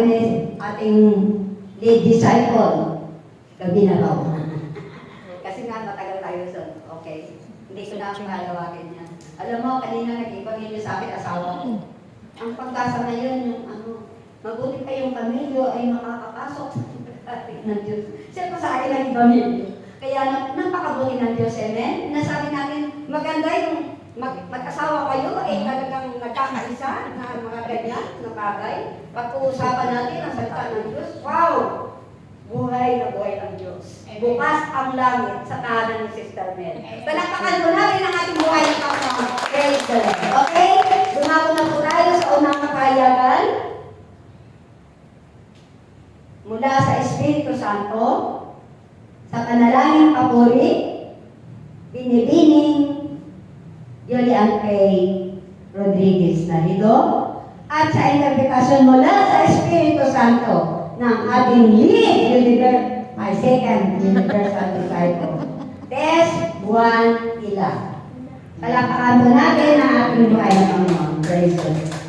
sabi ni ating lead disciple, gabi na raw. Kasi nga matagal tayo sa, okay, hindi ko na palawagin yan. Alam mo, kanina nag-ibangin niyo sa akin, asawa ko. Ang pagkasa ngayon, yung mabuti pa yung pamilyo ay makakapasok sa ng Diyos. Siyempre sa akin ang pamilyo. Kaya napakabuti ng Diyos, amen? Nasabi natin, maganda yung mag-asawa kayo, talagang nagkakaisa na mga ganyan, na bagay. Pag-uusapan natin ang salita ng Diyos, wow! Buhay na buhay ng Diyos. Bukas ang langit sa kanan ni Sister Mel. Palakpakan po natin ang ating buhay ng kapwa. Praise the Lord. Okay? Dumako na po tayo sa unang kapayagan. Mula sa Espiritu Santo, sa panalangin papuri, binibining Julian K. Rodriguez na dito, at sa interpretasyon mula sa Espiritu Santo ng ating lead, my second universal disciple, Tess Juan Ila. Palakpakan po natin ang ating buhay ng Panginoon. Praise God.